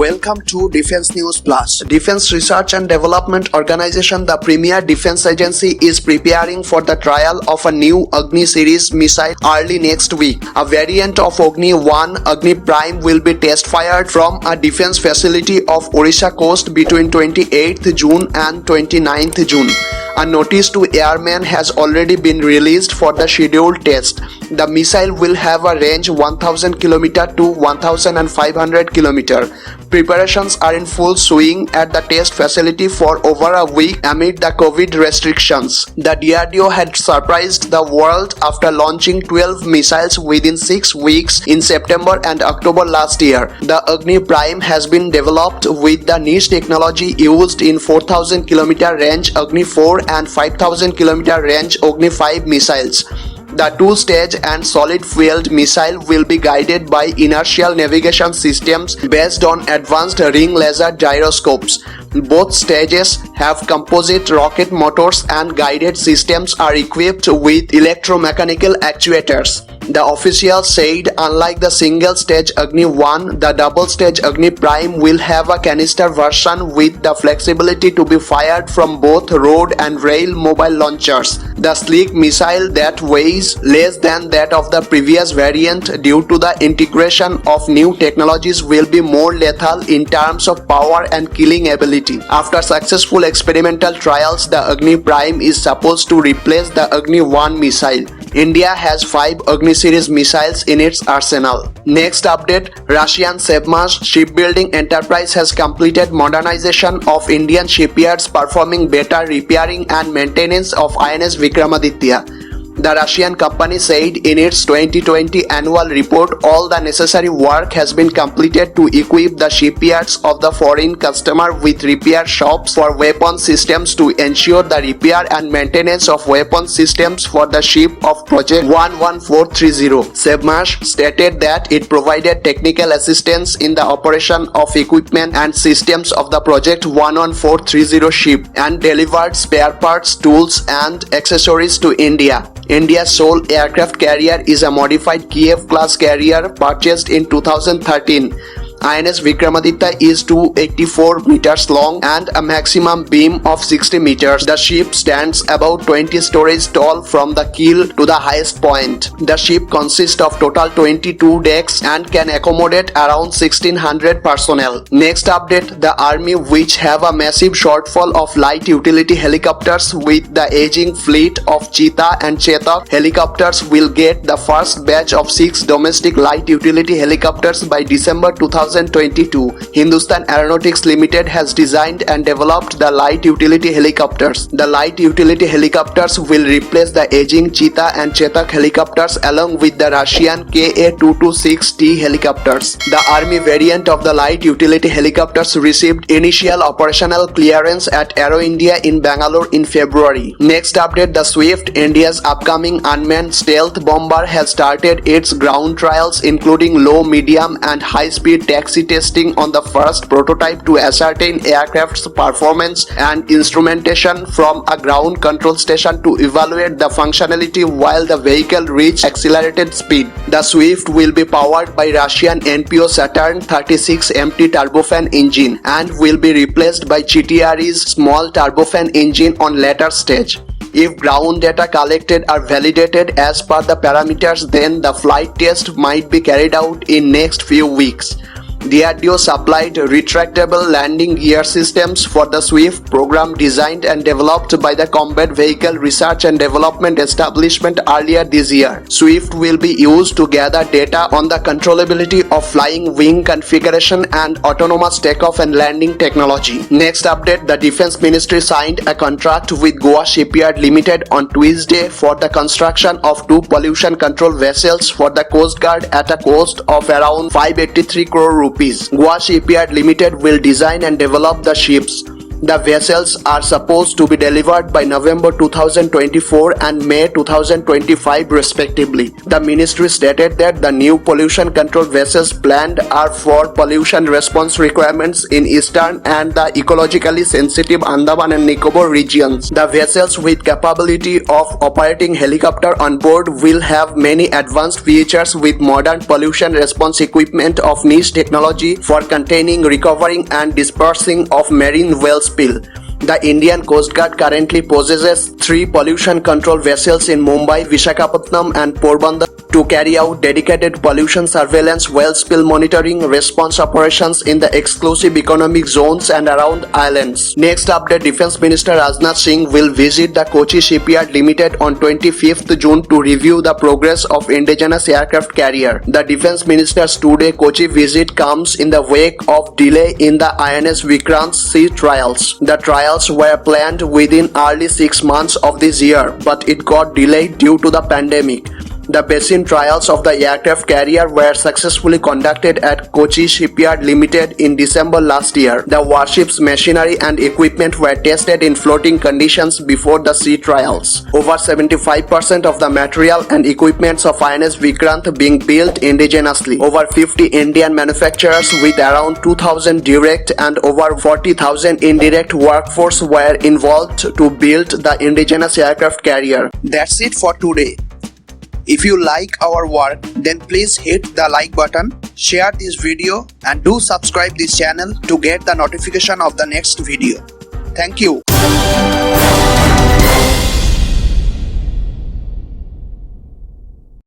Welcome to Defense News Plus. Defense Research and Development Organization, the premier defense agency, is preparing for the trial of a new AGNI series missile early next week. A variant of AGNI 1, AGNI Prime, will be test fired from a defense facility of Odisha coast between 28th June and 29th June. A notice to airmen has already been released for the scheduled test. The missile will have a range 1000 km to 1500 km. Preparations are in full swing at the test facility for over a week amid the COVID restrictions. The DRDO had surprised the world after launching 12 missiles within 6 weeks in September and October last year. The AGNI Prime has been developed with the niche technology used in 4000 km range AGNI 4 and 5000 km range AGNI 5 missiles. The two-stage and solid-fueled missile will be guided by inertial navigation systems based on advanced ring laser gyroscopes. Both stages have composite rocket motors and guided systems are equipped with electromechanical actuators. The official said unlike the single-stage AGNI 1, the double-stage AGNI Prime will have a canister version with the flexibility to be fired from both road and rail mobile launchers. The sleek missile that weighs less than that of the previous variant due to the integration of new technologies will be more lethal in terms of power and killing ability. After successful experimental trials, the AGNI Prime is supposed to replace the AGNI 1 missile. India has 5 AGNI series missiles in its arsenal. Next update, Russian Sevmash shipbuilding enterprise has completed modernization of Indian shipyards, performing better repairing and maintenance of INS Vikramaditya. The Russian company said in its 2020 annual report all the necessary work has been completed to equip the shipyards of the foreign customer with repair shops for weapon systems to ensure the repair and maintenance of weapon systems for the ship of Project 11430. Sevmash stated that it provided technical assistance in the operation of equipment and systems of the Project 11430 ship and delivered spare parts, tools and accessories to India. India's sole aircraft carrier is a modified Kiev-class carrier purchased in 2013. INS Vikramaditya is 284 meters long and a maximum beam of 60 meters. The ship stands about 20 stories tall from the keel to the highest point. The ship consists of total 22 decks and can accommodate around 1600 personnel. Next update, the army, which have a massive shortfall of light utility helicopters with the aging fleet of Cheetah and Chetak helicopters, will get the first batch of 6 domestic light utility helicopters by December 2022. Hindustan Aeronautics Limited has designed and developed the light utility helicopters. The light utility helicopters will replace the aging Cheetah and Chetak helicopters along with the Russian Ka-226T helicopters. The army variant of the light utility helicopters received initial operational clearance at Aero India in Bangalore in February. Next update, the Swift, India's upcoming unmanned stealth bomber, has started its ground trials including low, medium and high-speed taxi testing on the first prototype to ascertain aircraft's performance and instrumentation from a ground control station to evaluate the functionality while the vehicle reaches accelerated speed. The Swift will be powered by Russian NPO Saturn 36 MT turbofan engine and will be replaced by GTRE's small turbofan engine on later stage. If ground data collected are validated as per the parameters, then the flight test might be carried out in next few weeks. DRDO supplied retractable landing gear systems for the Swift program designed and developed by the Combat Vehicle Research and Development Establishment earlier this year. Swift will be used to gather data on the controllability of flying wing configuration and autonomous takeoff and landing technology. Next update, the Defense Ministry signed a contract with Goa Shipyard Limited on Tuesday for the construction of 2 pollution control vessels for the Coast Guard at a cost of around 583 crore rupees. Goa Shipyard Limited will design and develop the ships. The vessels are supposed to be delivered by November 2024 and May 2025 respectively. The ministry stated that the new pollution control vessels planned are for pollution response requirements in eastern and the ecologically sensitive Andaman and Nicobar regions. The vessels with capability of operating helicopter on board will have many advanced features with modern pollution response equipment of niche technology for containing, recovering and dispersing of marine well spill. The Indian Coast Guard currently possesses 3 pollution control vessels in Mumbai, Visakhapatnam and Porbandar to carry out dedicated pollution surveillance, well spill monitoring, response operations in the exclusive economic zones and around islands. Next update, Defence Minister Rajnath Singh will visit the Cochin Shipyard Limited on 25th June to review the progress of indigenous aircraft carrier. The Defence Minister's two-day Kochi visit comes in the wake of delay in the INS Vikramaditya sea trials. The trials were planned within early 6 months of this year, but it got delayed due to the pandemic. The basin trials of the aircraft carrier were successfully conducted at Cochin Shipyard Limited in December last year. The warship's machinery and equipment were tested in floating conditions before the sea trials. Over 75% of the material and equipments of INS Vikrant being built indigenously. Over 50 Indian manufacturers with around 2,000 direct and over 40,000 indirect workforce were involved to build the indigenous aircraft carrier. That's it for today. If you like our work, then please hit the like button, share this video and do subscribe this channel to get the notification of the next video. Thank you.